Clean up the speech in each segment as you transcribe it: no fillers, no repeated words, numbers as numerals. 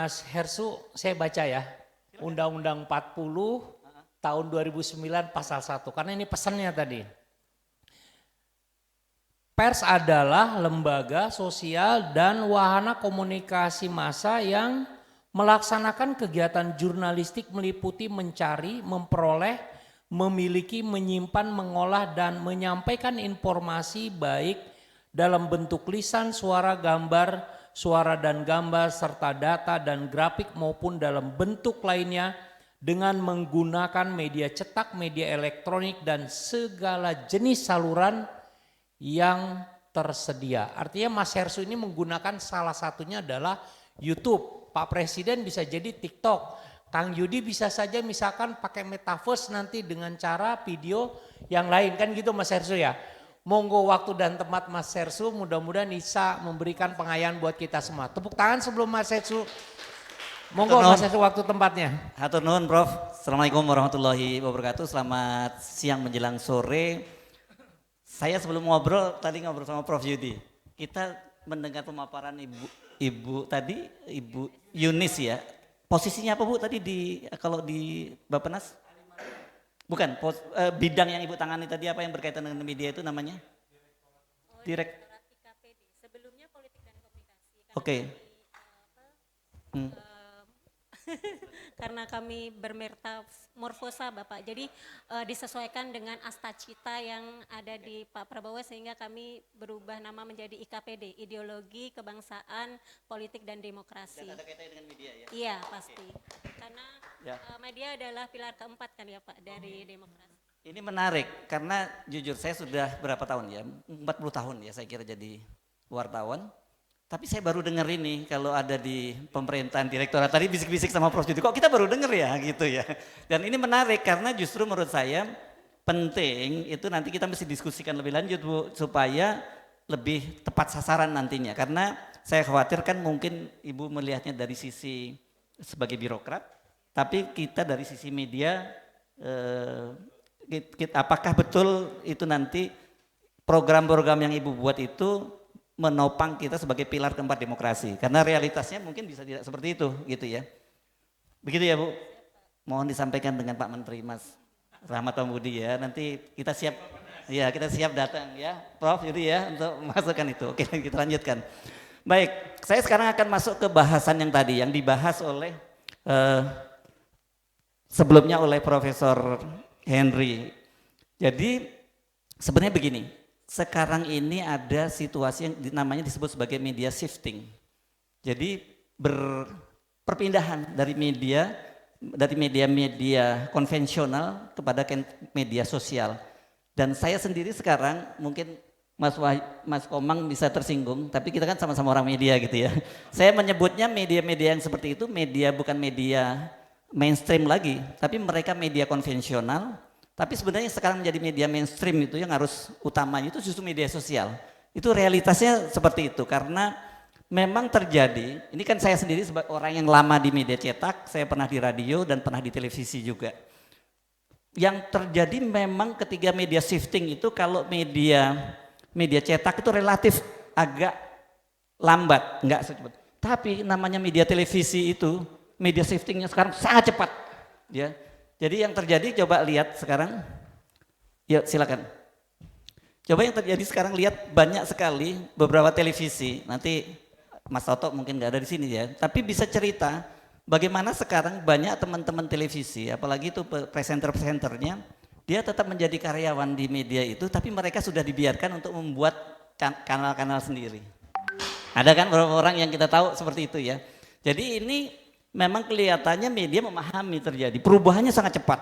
Mas Hersu, saya baca ya, Undang-Undang 40 tahun 2009 pasal 1, karena ini pesannya tadi. Pers adalah lembaga sosial dan wahana komunikasi massa yang melaksanakan kegiatan jurnalistik meliputi mencari, memperoleh, memiliki, menyimpan, mengolah, dan menyampaikan informasi baik dalam bentuk lisan, suara, gambar, suara dan gambar, serta data dan grafik maupun dalam bentuk lainnya dengan menggunakan media cetak, media elektronik, dan segala jenis saluran yang tersedia. Artinya Mas Hersu ini menggunakan salah satunya adalah YouTube. Pak Presiden bisa jadi TikTok. Kang Yudi bisa saja misalkan pakai metaverse nanti dengan cara video yang lain, kan gitu Mas Hersu ya. Monggo waktu dan tempat Mas Hersu, mudah-mudahan bisa memberikan pengayaan buat kita semua. Tepuk tangan sebelum Mas Hersu. Monggo Mas Hersu waktu tempatnya. Hatur nuhun Prof. Assalamualaikum warahmatullahi wabarakatuh. Selamat siang menjelang sore. Saya sebelum ngobrol sama Prof Yudi. Kita mendengar pemaparan Ibu Yunis ya. Posisinya apa Bu tadi kalau di Bappenas? Bukan, bidang yang Ibu tangani tadi apa yang berkaitan dengan media itu namanya? Direktorat IKPD. Sebelumnya politik dan komunikasi. Oke. Karena kami bermetamorfosa Bapak, jadi disesuaikan dengan astacita yang ada di Pak Prabowo sehingga kami berubah nama menjadi IKPD, Ideologi Kebangsaan Politik dan Demokrasi. Dan ada kaitannya dengan media ya? Iya pasti, karena media adalah pilar keempat kan ya Pak dari demokrasi. Ini menarik karena jujur saya sudah berapa tahun ya, 40 tahun ya saya kira jadi wartawan. Tapi saya baru dengar ini kalau ada di pemerintahan direktorat tadi bisik-bisik sama Prof Yudi, kok kita baru dengar ya gitu ya. Dan ini menarik karena justru menurut saya penting itu nanti kita mesti diskusikan lebih lanjut Bu, supaya lebih tepat sasaran nantinya. Karena saya khawatir kan mungkin Ibu melihatnya dari sisi sebagai birokrat, tapi kita dari sisi media, apakah betul itu nanti program-program yang Ibu buat itu menopang kita sebagai pilar keempat demokrasi, karena realitasnya mungkin bisa tidak seperti itu gitu ya. Begitu ya Bu, mohon disampaikan dengan Pak Menteri Mas Rahmat Pambudi ya, nanti kita siap datang ya Prof Yudi ya untuk masukkan itu. Oke kita lanjutkan. Baik, saya sekarang akan masuk ke bahasan yang tadi yang dibahas oleh sebelumnya oleh Profesor Henry. Jadi sebenarnya begini, sekarang ini ada situasi yang namanya disebut sebagai media shifting. Jadi perpindahan dari media konvensional kepada media sosial. Dan saya sendiri sekarang mungkin Mas Komang bisa tersinggung, tapi kita kan sama-sama orang media gitu ya. Saya menyebutnya media-media yang seperti itu media bukan media mainstream lagi, tapi mereka media konvensional. Tapi sebenarnya sekarang menjadi media mainstream itu yang harus utamanya itu justru media sosial. Itu realitasnya seperti itu karena memang terjadi, ini kan saya sendiri sebagai orang yang lama di media cetak, saya pernah di radio dan pernah di televisi juga. Yang terjadi memang ketika media shifting itu kalau media cetak itu relatif agak lambat, enggak secepat. Tapi namanya media televisi itu, media shiftingnya sekarang sangat cepat ya. Jadi yang terjadi coba lihat sekarang, ya silakan. Coba yang terjadi sekarang lihat banyak sekali beberapa televisi. Nanti Mas Toto mungkin nggak ada di sini ya, tapi bisa cerita bagaimana sekarang banyak teman-teman televisi, apalagi itu presenter-presenternya, dia tetap menjadi karyawan di media itu, tapi mereka sudah dibiarkan untuk membuat kanal-kanal sendiri. Ada kan beberapa orang yang kita tahu seperti itu ya. Jadi ini memang kelihatannya media memahami terjadi, perubahannya sangat cepat,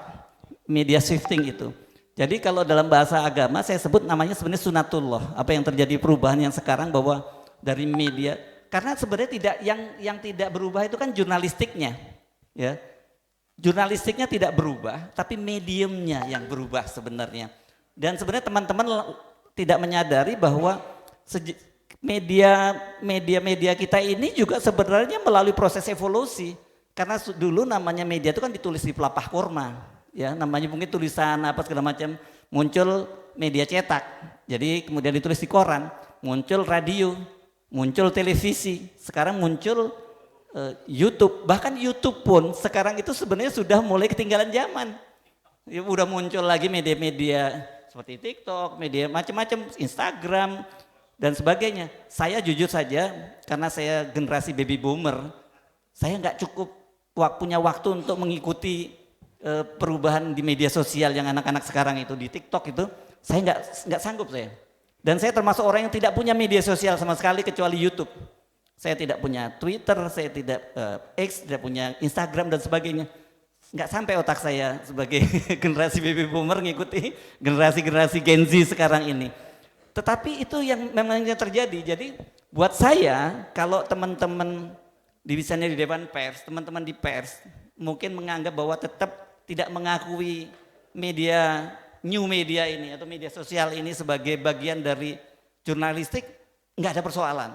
media shifting itu. Jadi kalau dalam bahasa agama saya sebut namanya sebenarnya sunatullah, apa yang terjadi perubahan yang sekarang bahwa dari media, karena sebenarnya yang tidak berubah itu kan jurnalistiknya, ya. Jurnalistiknya tidak berubah, tapi mediumnya yang berubah sebenarnya. Dan sebenarnya teman-teman tidak menyadari bahwa media kita ini juga sebenarnya melalui proses evolusi. Karena dulu namanya media itu kan ditulis di pelapah kurma, ya namanya mungkin tulisan apa segala macam, muncul media cetak, jadi kemudian ditulis di koran, muncul radio, muncul televisi, sekarang muncul YouTube, bahkan YouTube pun sekarang itu sebenarnya sudah mulai ketinggalan zaman. Ya, udah muncul lagi media-media seperti TikTok, media macam-macam, Instagram dan sebagainya. Saya jujur saja, karena saya generasi baby boomer, saya nggak cukup punya waktu untuk mengikuti perubahan di media sosial yang anak-anak sekarang itu di TikTok itu. Saya nggak sanggup saya. Dan saya termasuk orang yang tidak punya media sosial sama sekali kecuali YouTube. Saya tidak punya Twitter, saya tidak X, tidak punya Instagram dan sebagainya. Nggak sampai otak saya sebagai generasi baby boomer ngikuti generasi-generasi Gen Z sekarang ini. Tetapi itu yang memang yang terjadi. Jadi buat saya, kalau teman-teman misalnya di dewan pers, teman-teman di pers mungkin menganggap bahwa tetap tidak mengakui media, new media ini atau media sosial ini sebagai bagian dari jurnalistik, nggak ada persoalan.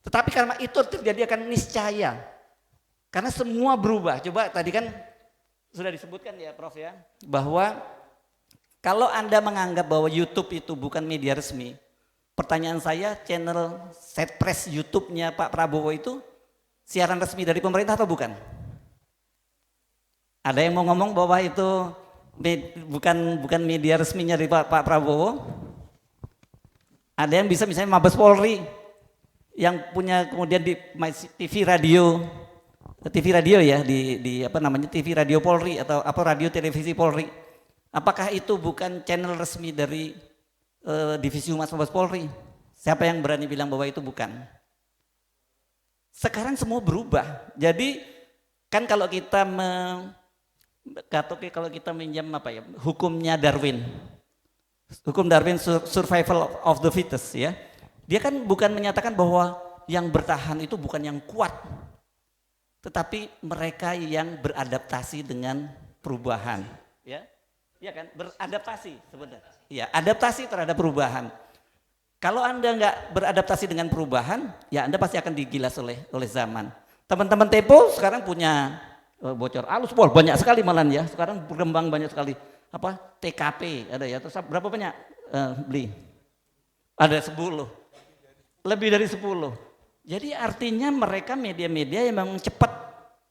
Tetapi karena itu terjadi akan niscaya. Karena semua berubah. Coba tadi kan sudah disebutkan ya Prof ya, bahwa kalau Anda menganggap bahwa YouTube itu bukan media resmi, pertanyaan saya, channel Setpress YouTube-nya Pak Prabowo itu siaran resmi dari pemerintah atau bukan? Ada yang mau ngomong bahwa itu bukan media resminya dari Pak Prabowo? Ada yang bisa misalnya Mabes Polri yang punya kemudian di TV radio ya di apa namanya TV radio Polri atau apa radio televisi Polri, apakah itu bukan channel resmi dari divisi Humas Mabes Polri? Siapa yang berani bilang bahwa itu bukan? Sekarang semua berubah. Jadi kan kalau kita minjam apa ya, hukumnya Darwin, hukum Darwin survival of the fittest ya, dia kan bukan menyatakan bahwa yang bertahan itu bukan yang kuat, tetapi mereka yang beradaptasi dengan perubahan, ya, ya kan, beradaptasi sebenarnya, ya, adaptasi terhadap perubahan. Kalau Anda nggak beradaptasi dengan perubahan, ya Anda pasti akan digilas oleh zaman. Teman-teman Tempo sekarang punya bocor alus, banyak sekali malah ya, sekarang berkembang banyak sekali. Apa TKP ada ya, terus berapa banyak beli? Ada 10, lebih dari 10. Jadi artinya mereka media-media yang memang cepat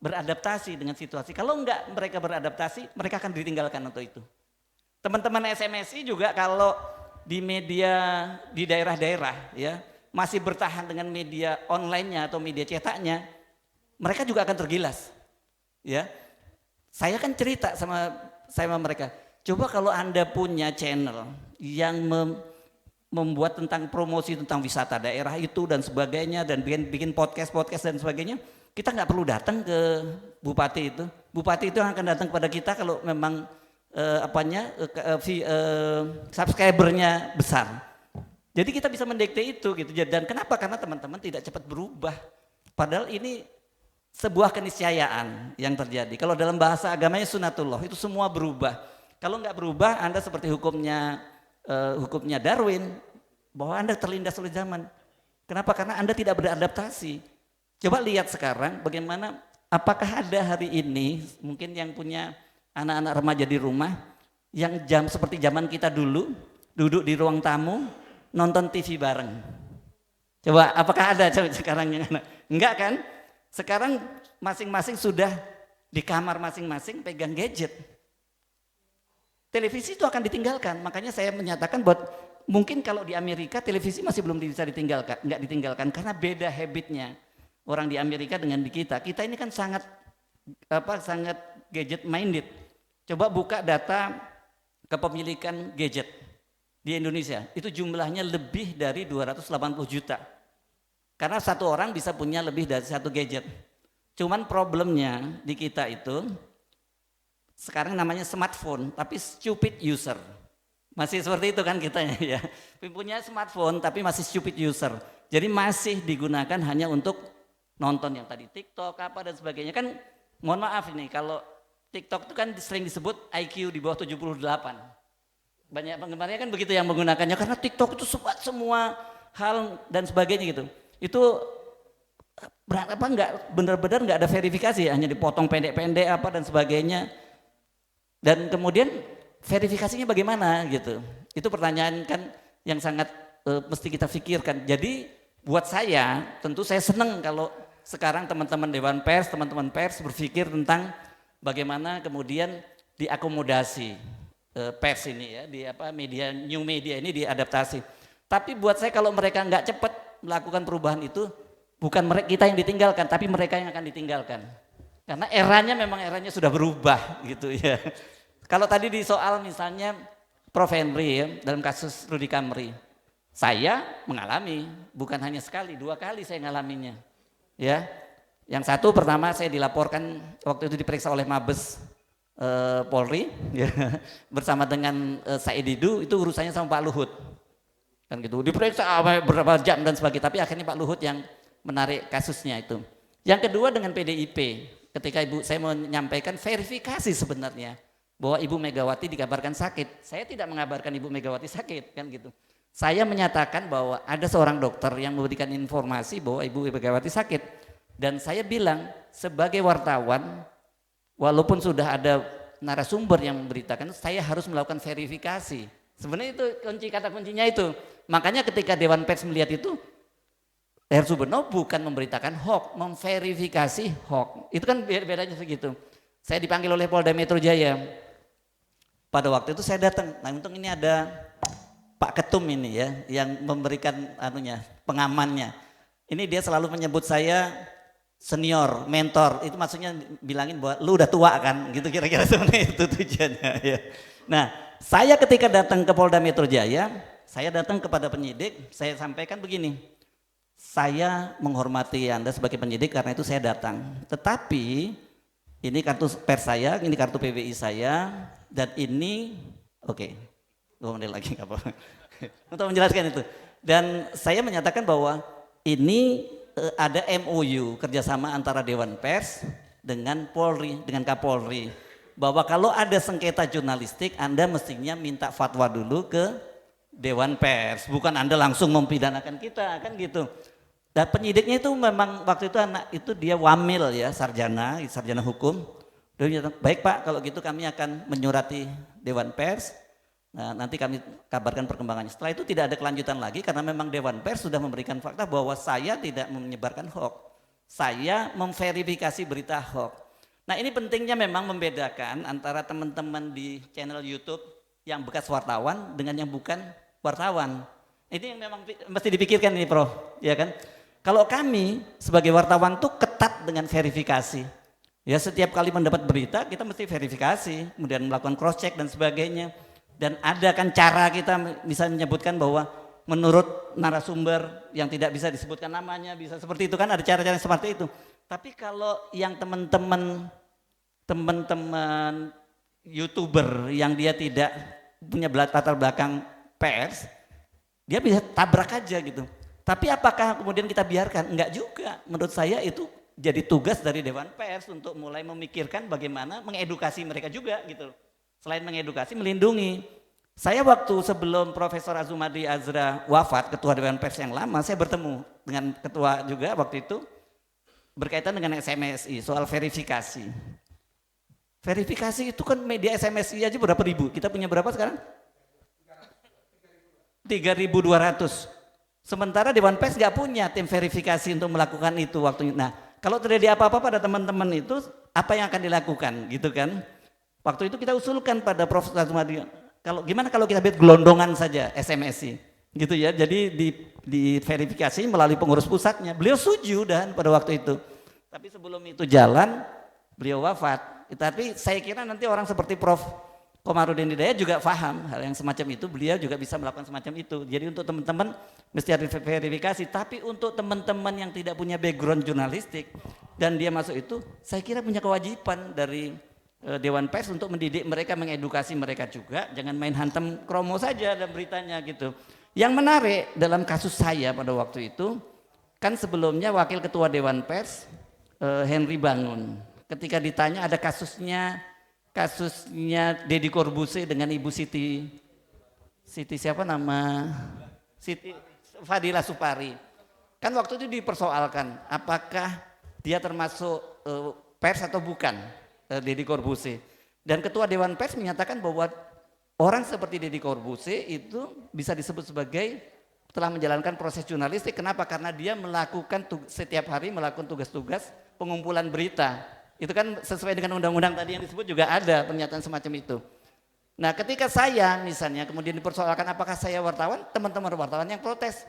beradaptasi dengan situasi. Kalau enggak mereka beradaptasi, mereka akan ditinggalkan untuk itu. Teman-teman SMSI juga kalau di media di daerah-daerah ya masih bertahan dengan media online-nya atau media cetaknya, mereka juga akan tergilas. Ya, saya kan cerita sama mereka. Coba kalau Anda punya channel yang membuat tentang promosi tentang wisata daerah itu dan sebagainya dan bikin podcast dan sebagainya, kita nggak perlu datang ke bupati itu. Bupati itu akan datang kepada kita kalau memang subscribernya besar. Jadi kita bisa mendikte itu gitu. Dan kenapa? Karena teman-teman tidak cepat berubah. Padahal ini sebuah keniscayaan yang terjadi. Kalau dalam bahasa agamanya sunatullah, itu semua berubah. Kalau nggak berubah, Anda seperti hukumnya Darwin, bahwa Anda terlindas oleh zaman. Kenapa? Karena Anda tidak beradaptasi. Coba lihat sekarang bagaimana, apakah ada hari ini mungkin yang punya anak-anak remaja di rumah yang seperti zaman kita dulu, duduk di ruang tamu nonton TV bareng. Coba apakah ada sekarang yang anak? Enggak kan? Sekarang masing-masing sudah di kamar masing-masing pegang gadget. Televisi itu akan ditinggalkan, makanya saya menyatakan buat mungkin kalau di Amerika televisi masih belum bisa ditinggalkan, nggak ditinggalkan karena beda habitnya orang di Amerika dengan di kita. Kita ini kan sangat gadget minded. Coba buka data kepemilikan gadget di Indonesia, itu jumlahnya lebih dari 280 juta. Karena satu orang bisa punya lebih dari satu gadget. Cuman problemnya di kita itu sekarang namanya smartphone, tapi stupid user. Masih seperti itu kan kita ya. Punya smartphone tapi masih stupid user. Jadi masih digunakan hanya untuk nonton yang tadi TikTok apa dan sebagainya. Kan mohon maaf ini kalau TikTok itu kan sering disebut IQ di bawah 78. Banyak penggemarnya kan begitu yang menggunakannya karena TikTok itu semua hal dan sebagainya gitu. Itu enggak benar-benar enggak ada verifikasi, hanya dipotong pendek-pendek apa dan sebagainya. Dan kemudian verifikasinya bagaimana gitu. Itu pertanyaan kan yang sangat mesti kita pikirkan. Jadi buat saya tentu saya senang kalau sekarang teman-teman Dewan Pers, teman-teman pers berpikir tentang bagaimana kemudian diakomodasi pers ini ya, di media, new media ini diadaptasi. Tapi buat saya kalau mereka nggak cepat melakukan perubahan itu, bukan kita yang ditinggalkan, tapi mereka yang akan ditinggalkan. Karena eranya sudah berubah gitu ya. Kalau tadi di soal misalnya Prof. Henry ya, dalam kasus Rudy Kamri, saya mengalami, bukan hanya sekali, 2 kali saya ngalaminya. Ya, yang satu pertama saya dilaporkan waktu itu diperiksa oleh Mabes Polri ya, bersama dengan Said Didu, itu urusannya sama Pak Luhut kan gitu, diperiksa berapa jam dan sebagainya, tapi akhirnya Pak Luhut yang menarik kasusnya itu. Yang kedua dengan PDIP, ketika saya menyampaikan verifikasi sebenarnya bahwa Ibu Megawati dikabarkan sakit, saya tidak mengabarkan Ibu Megawati sakit kan gitu. Saya menyatakan bahwa ada seorang dokter yang memberikan informasi bahwa Ibu Megawati sakit, dan saya bilang sebagai wartawan, walaupun sudah ada narasumber yang memberitakan, saya harus melakukan verifikasi. Sebenarnya itu kata kuncinya itu. Makanya ketika Dewan Pers melihat itu, Her Subono bukan memberitakan hoax, memverifikasi hoax. Itu kan bedanya segitu. Saya dipanggil oleh Polda Metro Jaya. Pada waktu itu saya datang. Nah, untung ini ada Pak Ketum ini ya, yang memberikan pengamannya. Ini dia selalu menyebut saya senior, mentor, itu maksudnya bilangin bahwa lu udah tua kan, gitu kira-kira sebenarnya itu tujuannya ya. Nah, saya ketika datang ke Polda Metro Jaya, saya datang kepada penyidik, saya sampaikan begini, saya menghormati Anda sebagai penyidik karena itu saya datang. Tetapi ini kartu pers saya, ini kartu PBI saya, dan ini, oke, 2 menit lagi nggak apa-apa, untuk menjelaskan itu. Dan saya menyatakan bahwa ini ada MOU kerjasama antara Dewan Pers dengan Polri, dengan Kapolri, bahwa kalau ada sengketa jurnalistik Anda mestinya minta fatwa dulu ke Dewan Pers, bukan Anda langsung mempidanakan kita kan gitu. Dan penyidiknya itu memang waktu itu anak itu dia wamil ya, sarjana hukum. Dia bilang, baik Pak, kalau gitu kami akan menyurati Dewan Pers. Nah, nanti kami kabarkan perkembangannya. Setelah itu tidak ada kelanjutan lagi karena memang Dewan Pers sudah memberikan fakta bahwa saya tidak menyebarkan hoax. Saya memverifikasi berita hoax. Nah, ini pentingnya memang membedakan antara teman-teman di channel YouTube yang bekas wartawan dengan yang bukan wartawan. Ini yang memang mesti dipikirkan ini Prof, ya kan? Kalau kami sebagai wartawan tuh ketat dengan verifikasi. Ya, setiap kali mendapat berita kita mesti verifikasi, kemudian melakukan cross check dan sebagainya. Dan ada kan cara kita bisa menyebutkan bahwa menurut narasumber yang tidak bisa disebutkan namanya, bisa seperti itu kan, ada cara-cara seperti itu. Tapi kalau yang teman-teman YouTuber yang dia tidak punya latar belakang pers, dia bisa tabrak aja gitu. Tapi apakah kemudian kita biarkan? Enggak juga. Menurut saya itu jadi tugas dari Dewan Pers untuk mulai memikirkan bagaimana mengedukasi mereka juga gitu. Selain mengedukasi, melindungi. Saya waktu sebelum Profesor Azumadi Azra wafat, Ketua Dewan Pers yang lama, saya bertemu dengan Ketua juga waktu itu berkaitan dengan SMSI, soal verifikasi. Verifikasi itu kan media SMSI aja berapa ribu, kita punya berapa sekarang? 3.200. Sementara Dewan Pers nggak punya tim verifikasi untuk melakukan itu waktu. Nah, kalau terjadi apa-apa pada teman-teman itu, apa yang akan dilakukan gitu kan? Waktu itu kita usulkan pada Prof. Azumadi, gimana kalau kita buat gelondongan saja SMSI gitu ya, jadi di verifikasi melalui pengurus pusatnya. Beliau setuju dan pada waktu itu, tapi sebelum itu jalan beliau wafat. Tapi saya kira nanti orang seperti Prof. Komarudin Hidayat juga paham hal yang semacam itu, beliau juga bisa melakukan semacam itu. Jadi untuk teman-teman mesti ada verifikasi, tapi untuk teman-teman yang tidak punya background jurnalistik dan dia masuk itu, saya kira punya kewajiban dari Dewan Pers untuk mendidik mereka, mengedukasi mereka juga, jangan main hantem kromo saja dalam beritanya gitu. Yang menarik dalam kasus saya pada waktu itu, kan sebelumnya Wakil Ketua Dewan Pers Henry Bangun, ketika ditanya ada kasusnya Deddy Corbuzier dengan Ibu Siti siapa nama? Siti Fadila Supari. Kan waktu itu dipersoalkan apakah dia termasuk pers atau bukan, Deddy Corbuzier. Dan Ketua Dewan Pers menyatakan bahwa orang seperti Deddy Corbuzier itu bisa disebut sebagai telah menjalankan proses jurnalistik. Kenapa? Karena dia melakukan setiap hari melakukan tugas-tugas pengumpulan berita. Itu kan sesuai dengan undang-undang tadi yang disebut juga ada pernyataan semacam itu. Nah ketika saya misalnya kemudian dipersoalkan apakah saya wartawan, teman-teman wartawan yang protes.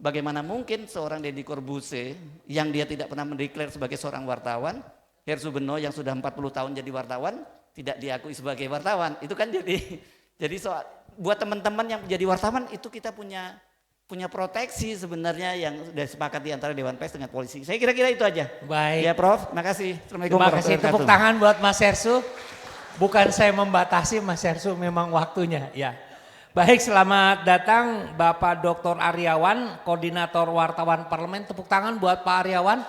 Bagaimana mungkin seorang Deddy Corbuzier yang dia tidak pernah mendeklar sebagai seorang wartawan, Hersu Beno yang sudah 40 tahun jadi wartawan, tidak diakui sebagai wartawan. Itu kan jadi soal, buat teman-teman yang jadi wartawan itu kita punya proteksi sebenarnya yang sudah sepakati antara Dewan Pers dengan polisi. Saya kira-kira itu aja. Baik. Ya Prof, makasih. Assalamualaikum Terima kasih, warahmatullahi tepuk wabarakatuh. tangan buat Mas Hersu. Bukan saya membatasi Mas Hersu, memang waktunya. Ya. Baik, selamat datang Bapak Dr. Aryawan, Koordinator Wartawan Parlemen. Tepuk tangan buat Pak Aryawan.